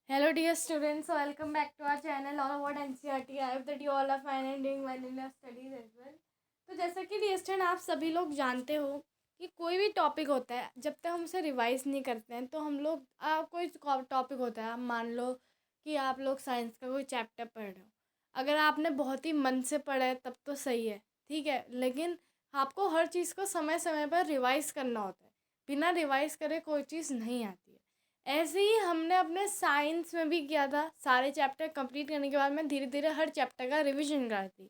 Hello dear students, welcome back to our channel all about NCERT. I hope that you all are fine and doing well in your studies as well. तो जैसा कि dear student आप सभी लोग जानते हो कि कोई भी टॉपिक होता है जब तक हम उसे रिवाइज नहीं करते हैं तो हम लोग कोई टॉपिक होता है, आप मान लो कि आप लोग साइंस का कोई चैप्टर पढ़ रहे हो। अगर आपने बहुत ही मन से पढ़ा है तब तो सही है, ठीक है, लेकिन आपको हर चीज़ को समय समय पर रिवाइज करना होता है। बिना रिवाइज करे कोई चीज़ नहीं आती है। ऐसे ही हमने अपने साइंस में भी किया था। सारे चैप्टर कंप्लीट करने के बाद मैं धीरे धीरे हर चैप्टर का रिवीजन करती।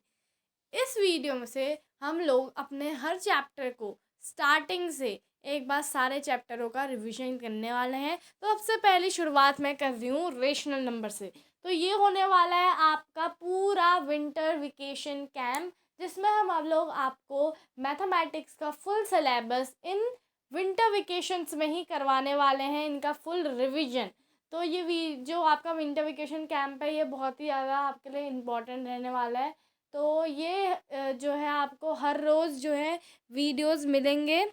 इस वीडियो में से हम लोग अपने हर चैप्टर को स्टार्टिंग से एक बार सारे चैप्टरों का रिवीजन करने वाले हैं। तो सबसे पहली शुरुआत मैं कर रही हूँ रेशनल नंबर से। तो ये होने वाला है आपका पूरा विंटर वेकेशन कैंप, जिसमें हम अब लोग आपको मैथमेटिक्स का full syllabus in winter vacations में ही करवाने वाले हैं, इनका फुल रिवीजन। तो ये जो आपका विंटर वेकेशन कैंप है ये बहुत ही ज़्यादा आपके लिए इम्पोर्टेंट रहने वाला है। तो ये जो है आपको हर रोज़ जो है वीडियोस मिलेंगे।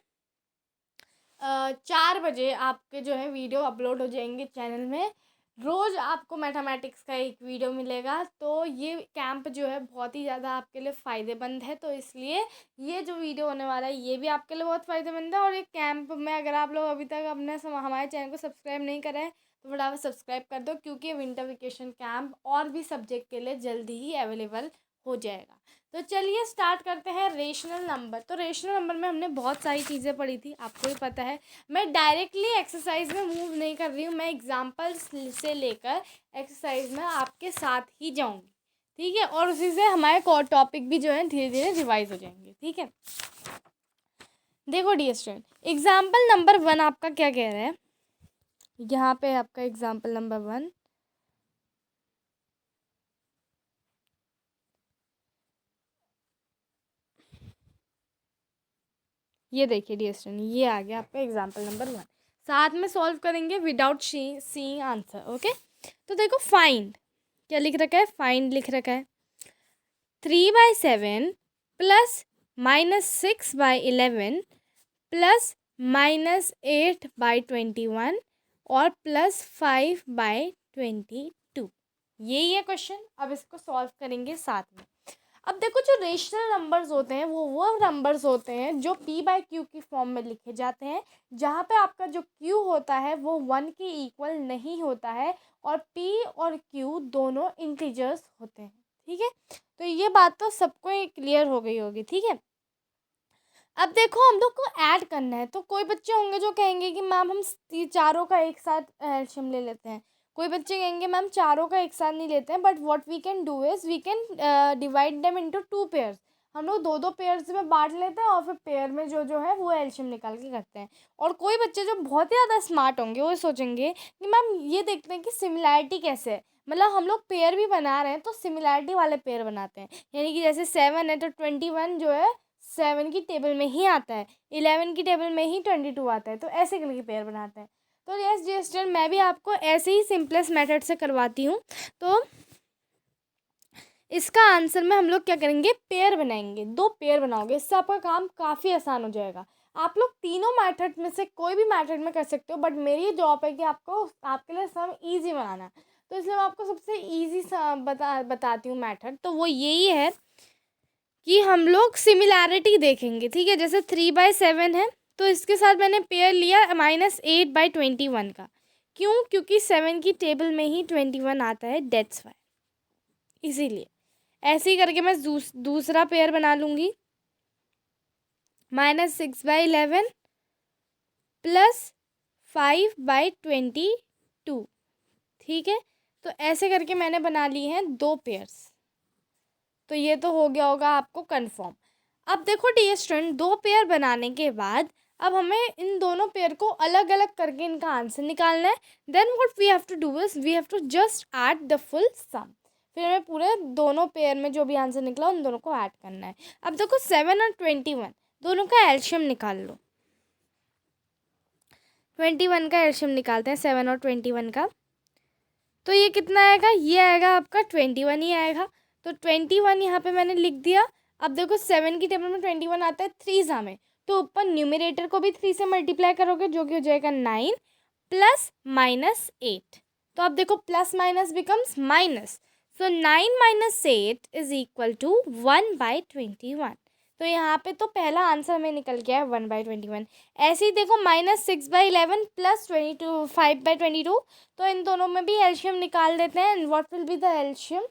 4 बजे आपके जो है वीडियो अपलोड हो जाएंगे चैनल में। रोज़ आपको मैथमेटिक्स का एक वीडियो मिलेगा। तो ये कैंप जो है बहुत ही ज़्यादा आपके लिए फ़ायदेमंद है, तो इसलिए ये जो वीडियो होने वाला है ये भी आपके लिए बहुत फ़ायदेमंद है। और ये कैंप में अगर आप लोग अभी तक अपने हमारे चैनल को सब्सक्राइब नहीं करें हैं तो फटाफट सब्सक्राइब कर दो, क्योंकि विंटर वेकेशन कैंप और भी सब्जेक्ट के लिए जल्दी ही अवेलेबल हो जाएगा। तो चलिए स्टार्ट करते हैं रेशनल नंबर। तो रेशनल नंबर में हमने बहुत सारी चीज़ें पढ़ी थी, आपको भी पता है। मैं डायरेक्टली एक्सरसाइज में मूव नहीं कर रही हूँ, मैं एग्जाम्पल्स से लेकर एक्सरसाइज में आपके साथ ही जाऊँगी, ठीक है। और उसी से हमारे कोर टॉपिक भी जो है धीरे धीरे रिवाइज हो जाएंगे, ठीक है। देखो डियर स्टूडेंट, एग्जाम्पल नंबर 1 आपका क्या कह रहा है। यहाँ पे आपका एग्जाम्पल नंबर 1, ये देखिए डियर स्टूडेंट, ये आ गया आपका एग्जाम्पल नंबर 1। साथ में सॉल्व करेंगे विदाउट सीइंग आंसर, ओके। तो देखो फाइंड क्या लिख रखा है, फाइंड लिख रखा है 3/7 प्लस -6/11 प्लस -8/21 और प्लस 5/22। यही है क्वेश्चन। अब इसको सॉल्व करेंगे साथ में। अब देखो जो रेशनल नंबर्स होते हैं वो नंबर्स होते हैं जो p/q की फॉर्म में लिखे जाते हैं, जहाँ पे आपका जो q होता है वो 1 के इक्वल नहीं होता है और p और q दोनों इंटीजर्स होते हैं, ठीक है। तो ये बात तो सबको क्लियर हो गई होगी, ठीक है। अब देखो हम लोग को ऐड करना है। तो कोई बच्चे होंगे जो कहेंगे कि मैम हम चारों का एक साथ एल्शियम ले लेते हैं। कोई बच्चे कहेंगे मैम चारों का एक साथ नहीं लेते हैं, but what we can do is we can divide them into 2 pairs. हम लोग दो दो पेयर्स में बांट लेते हैं और फिर पेयर में जो जो है वो एल्शियम निकाल के करते हैं। और कोई बच्चे जो बहुत ही ज़्यादा स्मार्ट होंगे वो सोचेंगे कि मैम ये देखते हैं कि सिमिलैरिटी कैसे है, मतलब हम लोग पेयर भी बना रहे हैं तो सिमिलैरिटी वाले पेयर बनाते हैं। यानी कि जैसे 7 है तो 21 जो है 7 की टेबल में ही आता है, 11 की टेबल में ही 22 आता है। तो ऐसे करके पेयर बनाते हैं। तो यस जी स्टूडेंट, मैं भी आपको ऐसे ही सिंपलेस्ट मेथड से करवाती हूँ। तो इसका आंसर में हम लोग क्या करेंगे, पेयर बनाएंगे। 2 पेयर बनाओगे, इससे आपका काम काफ़ी आसान हो जाएगा। आप लोग तीनों मेथड में से कोई भी मेथड में कर सकते हो, बट मेरी जॉब है कि आपको आपके लिए सम ईजी बनाना है। तो इसलिए मैं आपको सबसे ईजी बताती हूँ मेथड। तो वो यही है कि हम लोग सिमिलैरिटी देखेंगे, ठीक है। जैसे 3/7 है तो इसके साथ मैंने पेयर लिया -8/21 का। क्यों? क्योंकि 7 की टेबल में ही 21 आता है, डेट्स वाई। इसीलिए ऐसे ही करके मैं दूसरा पेयर बना लूँगी -6/11 प्लस 5/22, ठीक है। तो ऐसे करके मैंने बना ली हैं 2 पेयर्स। तो ये तो हो गया होगा आपको कंफर्म। अब देखो डियर स्टूडेंट, 2 पेयर बनाने के बाद अब हमें इन दोनों पेयर को अलग अलग करके इनका आंसर निकालना है। Then what we have to do is we have to just add the full sum. फिर हमें पूरे दोनों पेयर में जो भी आंसर निकला उन दोनों को ऐड करना है। अब देखो 7 और 21 दोनों का एल्शियम निकाल लो। 21 का एल्शियम निकालते हैं, 7 और 21 का। तो ये कितना आएगा, ये आएगा आपका 21 ही आएगा। तो 21 यहाँ पे मैंने लिख दिया। अब देखो 7 की टेबल में 21 आता है 3 में, तो ऊपर न्यूमरेटर को भी 3 से मल्टीप्लाई करोगे जो कि हो जाएगा 9 प्लस -8। तो अब देखो plus minus becomes minus, so 9 minus 8 is equal to 1/21। तो यहाँ पे तो पहला आंसर हमें निकल गया है 1/21। ऐसे ही देखो -6/11 प्लस 5/22, तो इन दोनों में भी एलशियम निकाल देते हैं। And what will be the एलशियम?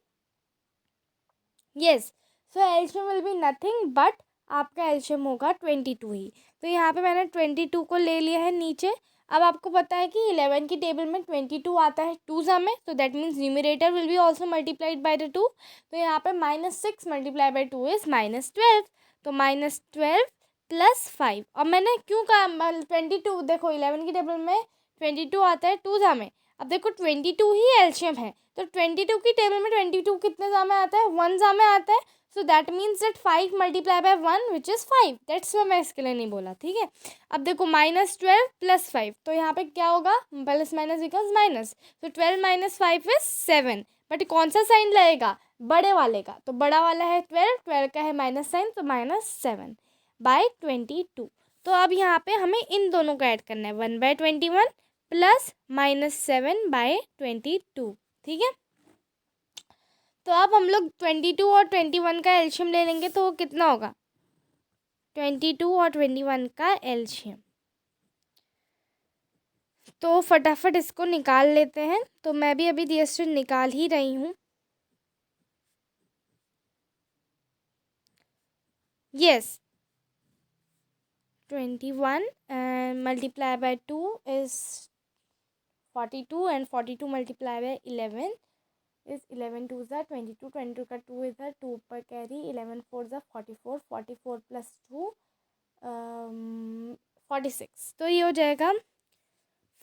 यस, सो एलशियम विल बी नथिंग बट आपका एलशियम होगा 22 ही। तो यहाँ पे मैंने 22 को ले लिया है नीचे। अब आपको पता है कि 11 की टेबल में 22 आता है 2 ज़ा में, तो that means numerator will be also multiplied by the 2। तो यहाँ पे -6 मल्टीप्लाई बाय 2 इज -12। तो -12 प्लस 5। अब मैंने क्यों कहा 22? देखो 11 की टेबल में 22 आता है 2 ज़ा में। अब देखो 22 ही एलशियम है, तो 22 की टेबल में 22 कितने ज़ा में आता है? 1 ज़ा में आता है। So that means that 5 multiply by 1 which is 5। That's why मैं इसके लिए नहीं बोला, ठीक है। अब देखो -12 प्लस 5, तो यहाँ पे क्या होगा? Plus minus becomes minus. तो 12 माइनस 5 इज 7। बट कौन सा साइन लगेगा? बड़े वाले का। तो बड़ा वाला है 12, 12 का है माइनस साइन, तो -7/22। तो अब यहाँ पे हमें इन दोनों को ऐड करना है, 1/21 प्लस -7/22, ठीक है। तो अब हम लोग 22 और 21 का एलशियम ले लेंगे, तो वो कितना होगा? 22 और 21 का एलशियम। तो फटाफट इसको निकाल लेते हैं। तो मैं भी अभी DST निकाल ही रही हूँ। Yes, 21 multiply by 2 is 42 and 42 multiply by 11 is 11 2 ज़ा 22, 22 का 2 इधर, 2 ऊपर कैरी, 11 4 ज़ा 44, 44 प्लस 2 46। तो ये हो जाएगा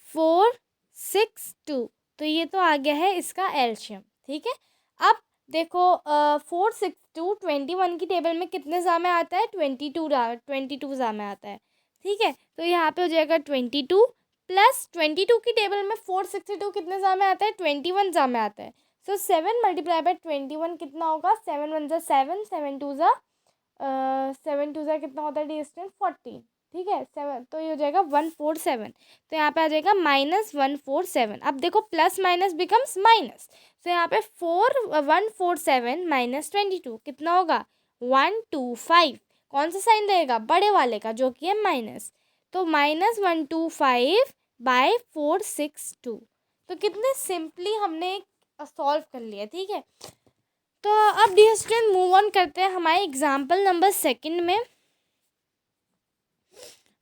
462। तो ये तो आ गया है इसका एलशियम, ठीक है। अब देखो 462 21 की टेबल में कितने ज़ा में आता है? 22 ज़ा में आता है, ठीक है। तो यहाँ पे हो जाएगा 22 प्लस 22 की टेबल में 462 कितने ज़ा में आता है? 21 ज़ा में आता है। सो 7 मल्टीप्लाई बाय 21 कितना होगा? 7 1 ज़ा 7, 7 2 ज़ा 7 2 ज़ा कितना होता है डिस्टेंस? 14, ठीक है। 7, तो ये हो जाएगा 147। तो यहाँ पे आ जाएगा -147। अब देखो प्लस माइनस बिकम्स माइनस, तो यहाँ पे 147 -22 कितना होगा? 125। कौन सा साइन रहेगा? बड़े वाले का, जो कि है माइनस। तो -125/462। तो कितने सिंपली हमने सॉल्व कर लिया, ठीक है। तो अब डियर स्टूडेंट मूव ऑन करते हैं हमारे एग्जाम्पल नंबर 2 में।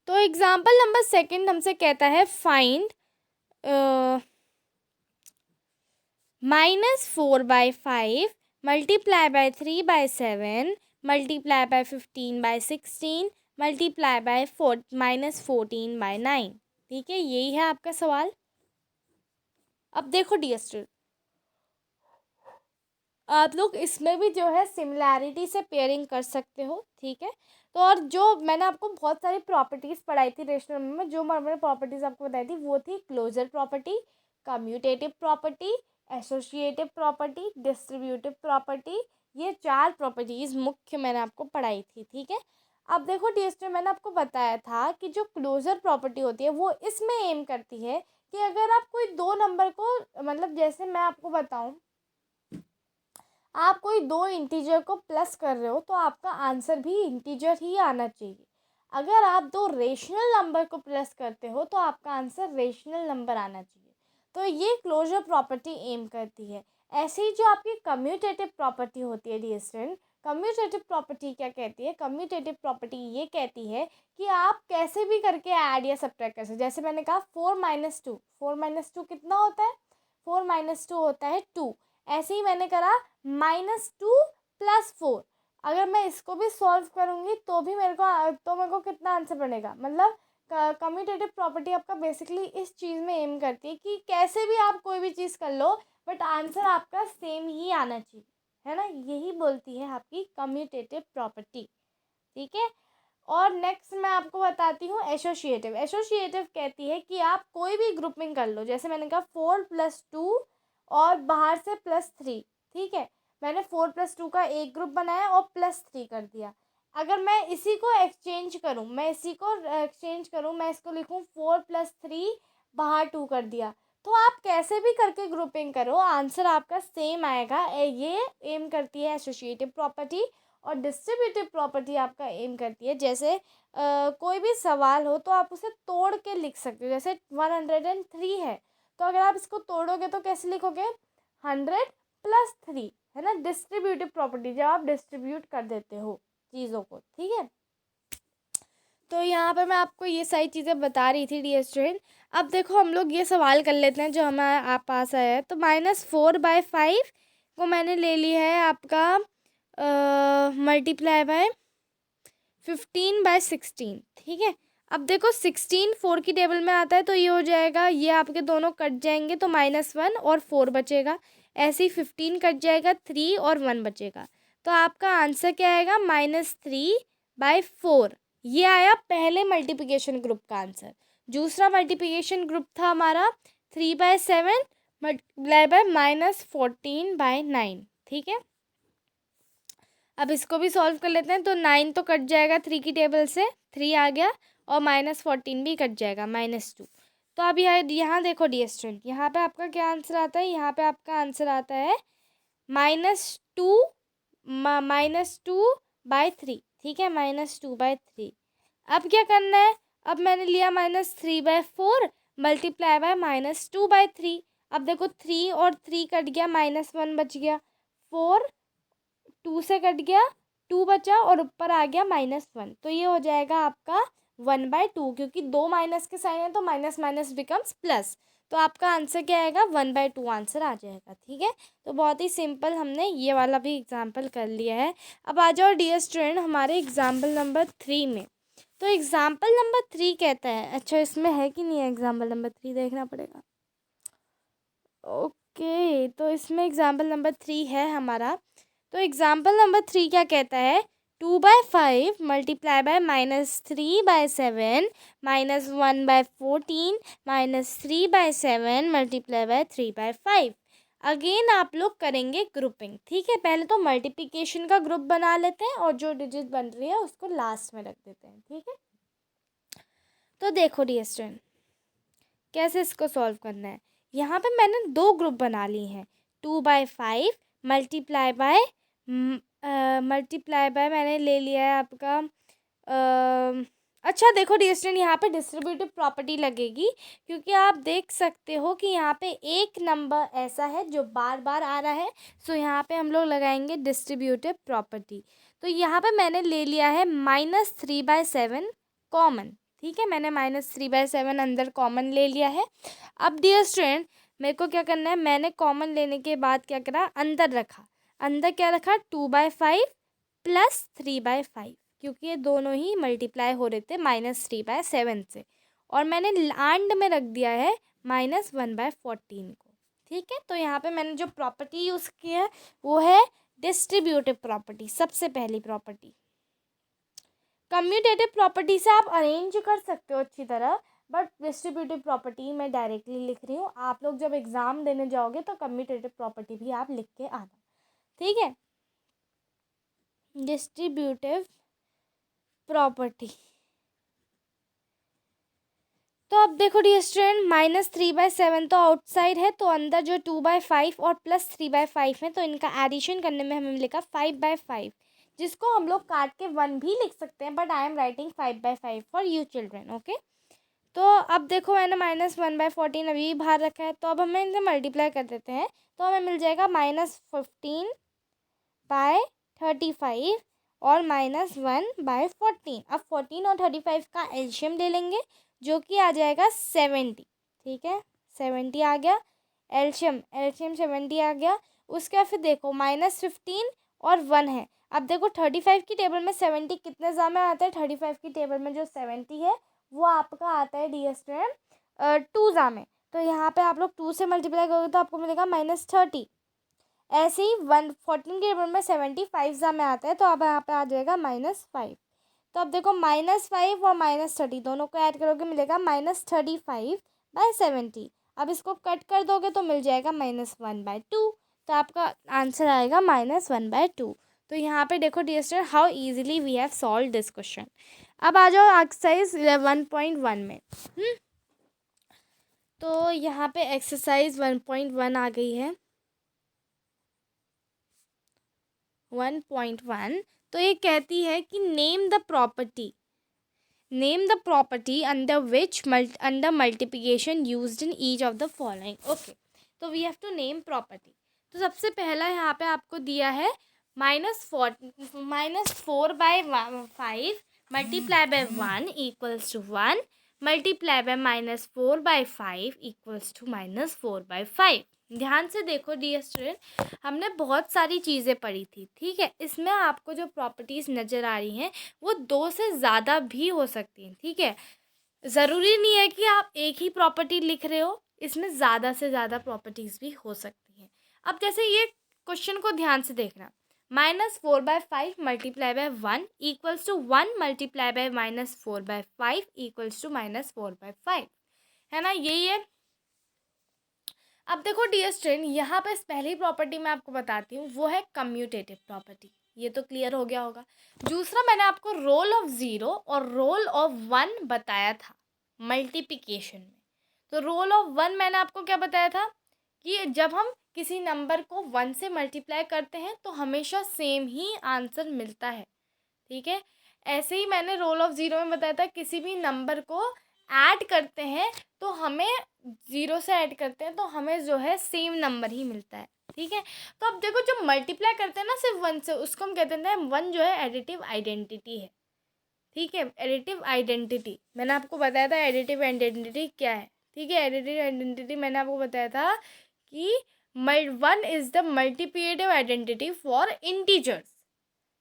तो एग्जाम्पल नंबर 2 हमसे कहता है find -4/5 multiply bye 3/7 multiply by 15/16 multiply by -14/9। ठीक है, यही है आपका सवाल। अब देखो डियर स्टूडेंट, आप लोग इसमें भी जो है सिमिलैरिटी से पेयरिंग कर सकते हो, ठीक है। तो और जो मैंने आपको बहुत सारी प्रॉपर्टीज़ पढ़ाई थी रेशनल में, जो मैंने प्रॉपर्टीज़ आपको बताई थी वो थी closure property, commutative property, associative property, distributive property. ये 4 प्रॉपर्टीज़ मुख्य मैंने आपको पढ़ाई थी, ठीक है। अब देखो डियर, मैंने आपको बताया था कि जो क्लोजर प्रॉपर्टी होती है वो इसमें एम करती है कि अगर आप कोई 2 नंबर को, मतलब जैसे मैं आपको बताऊँ, आप कोई 2 इंटीजर को प्लस कर रहे हो तो आपका आंसर भी इंटीजर ही आना चाहिए। अगर आप 2 रेशनल नंबर को प्लस करते हो तो आपका आंसर रेशनल नंबर आना चाहिए। तो ये क्लोजर प्रॉपर्टी एम करती है। ऐसे ही जो आपकी कम्यूटेटिव प्रॉपर्टी होती है डियर स्टूडेंट, कम्यूटेटिव प्रॉपर्टी क्या कहती है? कम्यूटेटिव प्रॉपर्टी ये कहती है कि आप कैसे भी करके ऐड या सब्ट्रैक्ट कर सकते। जैसे मैंने कहा 4 - 2 कितना होता है? 4 - 2 होता है 2। ऐसे ही मैंने करा -2 + 4। अगर मैं इसको भी सॉल्व करूँगी तो भी मेरे को कितना आंसर बनेगा? मतलब कम्यूटेटिव प्रॉपर्टी आपका बेसिकली इस चीज़ में एम करती है कि कैसे भी आप कोई भी चीज़ कर लो बट आंसर आपका सेम ही आना चाहिए, है ना। यही बोलती है आपकी कम्यूटेटिव प्रॉपर्टी, ठीक है। और नेक्स्ट मैं आपको बताती हूँ एसोसिएटिव। एसोसिएटिव कहती है कि आप कोई भी ग्रुपिंग कर लो। जैसे मैंने कहा 4 + 2 और बाहर से +3, ठीक है। मैंने 4 + 2 का एक ग्रुप बनाया और +3 कर दिया। अगर मैं इसी को एक्सचेंज करूँ, मैं इसको लिखूँ 4 + 3 बाहर 2 कर दिया, तो आप कैसे भी करके ग्रुपिंग करो, आंसर आपका सेम आएगा। ये एम करती है एसोसिएटिव प्रॉपर्टी और डिस्ट्रीब्यूटिव प्रॉपर्टी आपका एम करती है। जैसे कोई भी सवाल हो तो आप उसे तोड़ के लिख सकते हो। जैसे 103 है, तो अगर आप इसको तोड़ोगे तो कैसे लिखोगे, 100+3, है ना, डिस्ट्रीब्यूटिव प्रॉपर्टी, जब आप डिस्ट्रीब्यूट कर देते हो चीज़ों को, ठीक है। तो यहाँ पर मैं आपको ये सारी चीज़ें बता रही थी डियर स्टूडेंट। अब देखो हम लोग ये सवाल कर लेते हैं जो हमारे आप पास आया है। तो -4/5 को मैंने ले लिया है आपका मल्टीप्लाई बाय 15/16, ठीक है। अब देखो 16 4 की टेबल में आता है, तो ये हो जाएगा, ये आपके दोनों कट जाएंगे तो -1 और 4 बचेगा। ऐसे ही 15 कट जाएगा, 3 और 1 बचेगा। तो आपका आंसर क्या आएगा, -3/4। ये आया पहले मल्टीप्लिकेशन ग्रुप का आंसर। दूसरा मल्टीप्लिकेशन ग्रुप था हमारा 3/7 मल्टीप्लाई बाय -14/9, ठीक है। अब इसको भी सॉल्व कर लेते हैं। तो 9 तो कट जाएगा 3 की टेबल से, 3 आ गया, और -14 भी कट जाएगा, -2। तो अब यहाँ देखो डियर स्टूडेंट, यहाँ पे आपका क्या आंसर आता है, यहाँ पे आपका आंसर आता है -2/3, ठीक है, -2/3। अब क्या करना है, अब मैंने लिया -3/4 मल्टीप्लाई बाय -2/3। अब देखो 3 और 3 कट गया, -1 बच गया, 4 2 से कट गया, 2 बचा और ऊपर आ गया -1। तो ये हो जाएगा आपका 1/2, क्योंकि 2 माइनस के साइन है तो माइनस माइनस बिकम्स प्लस। तो आपका आंसर क्या आएगा, 1/2 आंसर आ जाएगा, ठीक है। तो बहुत ही सिंपल हमने ये वाला भी एग्जाम्पल कर लिया है। अब आ जाओ डियर स्टूडेंट हमारे एग्जाम्पल नंबर 3 में। तो एग्जाम्पल नंबर 3 कहता है, अच्छा इसमें है कि नहीं है एग्जाम्पल नंबर 3, देखना पड़ेगा। ओके, तो इसमें एग्जाम्पल नंबर 3 है हमारा। तो एग्जाम्पल नंबर 3 क्या कहता है, 2/5 multiply by -3/7 -1/14 -3/7 multiply by 3/5। Again आप लोग करेंगे ग्रुपिंग, ठीक है। पहले तो मल्टीप्लिकेशन का ग्रुप बना लेते हैं और जो डिजिट बन रही है उसको लास्ट में रख देते हैं, ठीक है। तो देखो डियर स्टूडेंट, कैसे इसको सॉल्व करना है। यहाँ पे मैंने 2 ग्रुप बना लिए हैं। 2/5 मल्टीप्लाई बाय मैंने ले लिया है आपका अच्छा देखो डियर स्टूडेंट, यहाँ पे डिस्ट्रीब्यूटिव प्रॉपर्टी लगेगी, क्योंकि आप देख सकते हो कि यहाँ पे एक नंबर ऐसा है जो बार बार आ रहा है। सो यहाँ पे हम लोग लगाएंगे डिस्ट्रीब्यूटिव प्रॉपर्टी। तो यहाँ पे मैंने ले लिया है -3/7 कॉमन, ठीक है। मैंने -3/7 अंदर कॉमन ले लिया है। अब डियर स्टूडेंट मेरे को क्या करना है, मैंने कॉमन लेने के बाद क्या करा, अंदर रखा। अंदर क्या रखा, 2/5 + 3/5, क्योंकि ये दोनों ही मल्टीप्लाई हो रहे थे -3/7 से। और मैंने एंड में रख दिया है -1/14 को, ठीक है। तो यहाँ पे मैंने जो प्रॉपर्टी यूज़ की है वो है डिस्ट्रीब्यूटिव प्रॉपर्टी, सबसे पहली प्रॉपर्टी। कम्यूटेटिव प्रॉपर्टी से आप अरेंज कर सकते हो अच्छी तरह, बट डिस्ट्रीब्यूटिव प्रॉपर्टी मैं डायरेक्टली लिख रही हूँ। आप लोग जब एग्ज़ाम देने जाओगे तो कम्यूटेटिव प्रॉपर्टी भी आप लिख के आना, ठीक है। डिस्ट्रीब्यूटिव प्रॉपर्टी, तो अब देखो डियर स्टूडेंट, -3/7 तो आउटसाइड है, तो अंदर जो 2/5 और +3/5 है, तो इनका एडिशन करने में हमें लिखा 5/5, जिसको हम लोग काट के 1 भी लिख सकते हैं, but I am writing 5/5 for you children, okay. तो अब देखो मैंने -1/14 अभी बाहर रखा है, तो अब हमें इनसे मल्टीप्लाई कर देते हैं। तो हमें मिल जाएगा -15/35 और -1/14। अब 14 और 35 का एलशियम ले लेंगे, जो कि आ जाएगा 70, ठीक है। 70 आ गया, एलशियम 70 आ गया। उसके बाद फिर देखो -15 और 1 है। अब देखो 35 की टेबल में 70 कितने जा में आता है, 35 की टेबल में जो 70 है वो आपका आता है डियर स्टूडेंट 2 जा में। तो यहाँ पे आप लोग 2 से मल्टीप्लाई करोगे तो आपको मिलेगा -30। ऐसे ही 14 के टेबल में 75 जा में आता है, तो अब यहाँ पे आ जाएगा -5। तो अब देखो -5 और -30 दोनों को ऐड करोगे मिलेगा -35/70। अब इसको कट कर दोगे तो मिल जाएगा -1/2। तो आपका आंसर आएगा -1/2। तो यहाँ पे देखो dear student how easily we have solved this question. अब आ जाओ एक्सरसाइज 11.1 में। तो यहाँ पे एक्सरसाइज 1.1 आ गई है। 1.1 तो ये कहती है कि name the property under multiplication used in each of the following. Okay, तो we have to name property. तो सबसे पहला यहाँ पे आपको दिया है -4/5 multiply by 1 equals to 1 multiply by -4/5 equals to -4/5। ध्यान से देखो डियर स्टूडेंट, हमने बहुत सारी चीज़ें पढ़ी थी, ठीक है। इसमें आपको जो प्रॉपर्टीज़ नज़र आ रही हैं वो 2 से ज़्यादा भी हो सकती हैं, ठीक है। ज़रूरी नहीं है कि आप एक ही प्रॉपर्टी लिख रहे हो, इसमें ज़्यादा से ज़्यादा प्रॉपर्टीज़ भी हो सकती हैं। अब जैसे ये क्वेश्चन को ध्यान से देखना, -4/5 multiply by 1 equals to 1 multiply by -4/5 equals to -4/5, है ना, यही है। अब देखो डियर स्टूडेंट, यहाँ पे इस पहली प्रॉपर्टी मैं आपको बताती हूँ, वो है कम्यूटेटिव प्रॉपर्टी। ये तो क्लियर हो गया होगा। दूसरा मैंने आपको रोल ऑफ 0 और रोल ऑफ 1 बताया था मल्टीप्लिकेशन में। तो रोल ऑफ 1 मैंने आपको क्या बताया था कि जब हम किसी नंबर को 1 से मल्टीप्लाई करते हैं तो हमेशा सेम ही आंसर मिलता है, ठीक है। ऐसे ही मैंने रोल ऑफ 0 में बताया था, किसी भी नंबर को ऐड करते हैं तो हमें 0 से ऐड करते हैं तो हमें जो है सेम नंबर ही मिलता है, ठीक है। तो अब देखो, जो मल्टीप्लाई करते हैं ना सिर्फ 1 से, उसको हम कहते हैं 1 जो है एडिटिव आइडेंटिटी है, ठीक है। एडिटिव आइडेंटिटी मैंने आपको बताया था, एडिटिव आइडेंटिटी क्या है, ठीक है। एडिटिव आइडेंटिटी मैंने आपको बताया था कि 1 is the multiplicative identity for integers.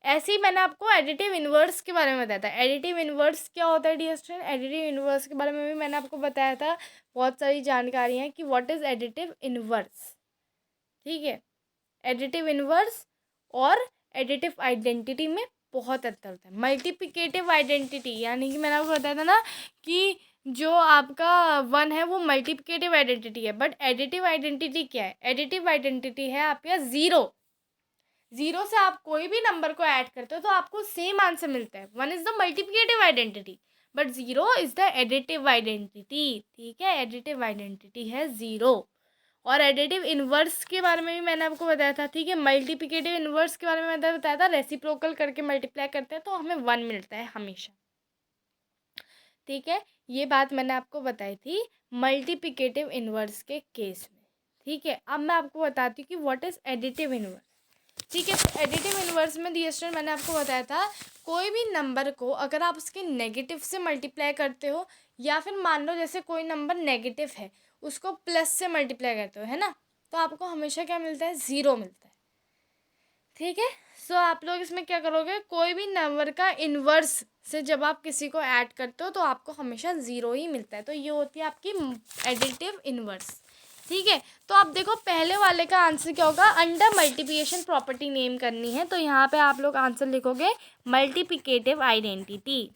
ऐसे ही मैंने आपको एडिटिव इन्वर्स के बारे में बताया था। एडिटिव इन्वर्स क्या होता है डियर स्टूडेंट, एडिटिव इन्वर्स के बारे में भी मैंने आपको बताया था, बहुत सारी जानकारी है कि व्हाट इज़ एडिटिव इन्वर्स, ठीक है। एडिटिव इन्वर्स और एडिटिव आइडेंटिटी में बहुत अंतर होता है। मल्टीप्लिकेटिव आइडेंटिटी यानी कि मैंने आपको बताया था ना कि जो आपका 1 है वो मल्टीप्लिकेटिव आइडेंटिटी है, बट एडिटिव आइडेंटिटी क्या है, एडिटिव आइडेंटिटी है आपका 0 से आप कोई भी नंबर को ऐड करते हो तो आपको सेम आंसर मिलता है। 1 is the multiplicative identity but 0 is the additive identity, ठीक है। एडिटिव आइडेंटिटी है 0। और एडिटिव इन्वर्स के बारे में भी मैंने आपको बताया था, ठीक है। मल्टीप्लिकेटिव इन्वर्स के बारे में मैंने बताया था, रेसिप्रोकल करके मल्टीप्लाई करते हैं तो हमें 1 मिलता है हमेशा, ठीक है। ये बात मैंने आपको बताई थी मल्टीप्लिकेटिव इन्वर्स के केस में, ठीक है। अब मैं आपको बताती हूँ कि व्हाट इज़ एडिटिव इन्वर्स, ठीक है। तो एडिटिव इन्वर्स में डियर स्टूडेंट मैंने आपको बताया था, कोई भी नंबर को अगर आप उसके नेगेटिव से मल्टीप्लाई करते हो या फिर मान लो जैसे कोई नंबर नेगेटिव है उसको प्लस से मल्टीप्लाई करते हो, है ना, तो आपको हमेशा क्या मिलता है, 0 मिलता है, ठीक है। सो आप लोग इसमें क्या करोगे, कोई भी नंबर का इन्वर्स से जब आप किसी को ऐड करते हो तो आपको हमेशा 0 ही मिलता है। तो ये होती है आपकी एडिटिव इन्वर्स, ठीक है। तो आप देखो पहले वाले का आंसर क्या होगा, अंडर मल्टीप्लिकेशन प्रॉपर्टी नेम करनी है, तो यहाँ पे आप लोग आंसर लिखोगे मल्टीप्लिकेटिव आइडेंटिटी,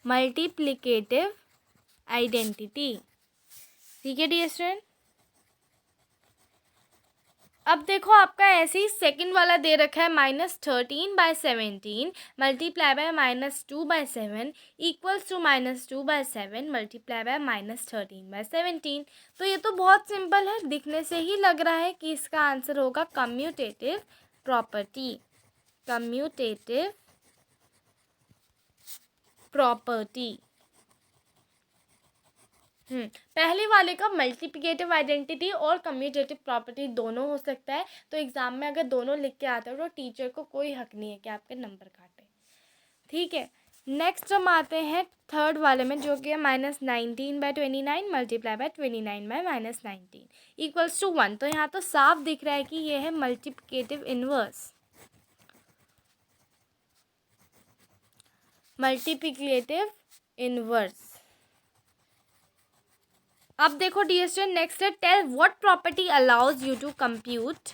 मल्टीप्लिकेटिव आइडेंटिटी, ठीक है डियर स्टूडेंट। अब देखो आपका ऐसे ही सेकंड वाला दे रखा है -13/17 multiply by -2/7 equals to -2/7 multiply by -13/17। तो ये तो बहुत सिंपल है, दिखने से ही लग रहा है कि इसका आंसर होगा कम्यूटेटिव प्रॉपर्टी, कम्यूटेटिव प्रॉपर्टी। पहले वाले का मल्टीप्लिकेटिव आइडेंटिटी और कम्यूटेटिव प्रॉपर्टी दोनों हो सकता है। तो एग्ज़ाम में अगर दोनों लिख के आते हो तो टीचर को कोई हक नहीं है कि आपके नंबर काटे, ठीक है। नेक्स्ट हम आते हैं थर्ड वाले में, जो कि है -19/29 मल्टीप्लाई बाय 29/-19 इक्वल्स टू 1। तो यहाँ तो साफ दिख रहा है कि ये है मल्टीप्लिकेटिव इन्वर्स, मल्टीप्लिकेटिव इन्वर्स। अब देखो डियर स्टूडेंट, नेक्स्ट है tell what property allows you to compute,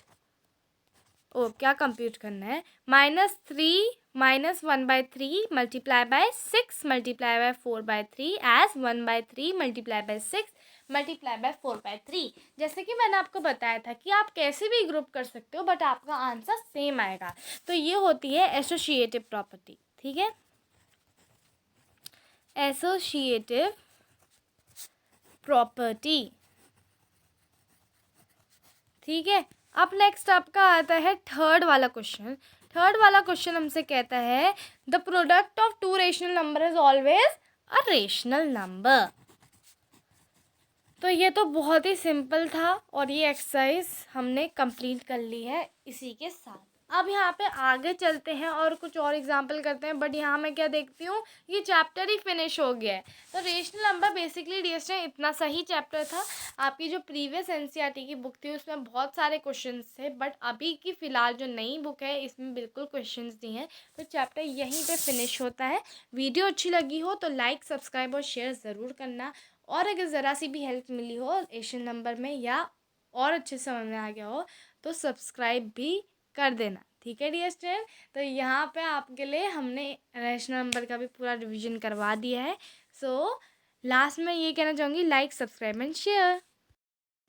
क्या कंप्यूट करना है, -3 -1/3 multiply by 6 multiply by 4/3 as 1/3 multiply by 6 multiply by 4/3। जैसे कि मैंने आपको बताया था कि आप कैसे भी ग्रुप कर सकते हो बट आपका आंसर सेम आएगा। तो ये होती है एसोसिएटिव प्रॉपर्टी, ठीक है, एसोसिएटिव प्रॉपर्टी। ठीक है, अब नेक्स्ट आपका आता है थर्ड वाला क्वेश्चन। थर्ड वाला क्वेश्चन हमसे कहता है the product of two rational number is always a rational number. तो ये तो बहुत ही सिंपल था और ये एक्सरसाइज हमने कंप्लीट कर ली है इसी के साथ। अब यहाँ पे आगे चलते हैं और कुछ और एग्जांपल करते हैं, बट यहाँ मैं क्या देखती हूँ, ये चैप्टर ही फिनिश हो गया है। तो रेशनल नंबर बेसिकली डियर इतना सही चैप्टर था। आपकी जो प्रीवियस एनसीईआरटी की बुक थी उसमें बहुत सारे क्वेश्चंस थे, बट अभी की फ़िलहाल जो नई बुक है इसमें बिल्कुल क्वेश्चंस नहीं है। तो चैप्टर यहीं पे फिनिश होता है। वीडियो अच्छी लगी हो तो लाइक, सब्सक्राइब और शेयर ज़रूर करना। और अगर ज़रा सी भी हेल्प मिली हो रेशनल नंबर में या और अच्छे से समझ में आ गया हो तो सब्सक्राइब भी कर देना। ठीक है डियर स्टूडेंट, तो यहाँ पे आपके लिए हमने रेशनल नंबर का भी पूरा रिवीजन करवा दिया है। सो लास्ट में ये कहना चाहूँगी, लाइक, सब्सक्राइब एंड शेयर।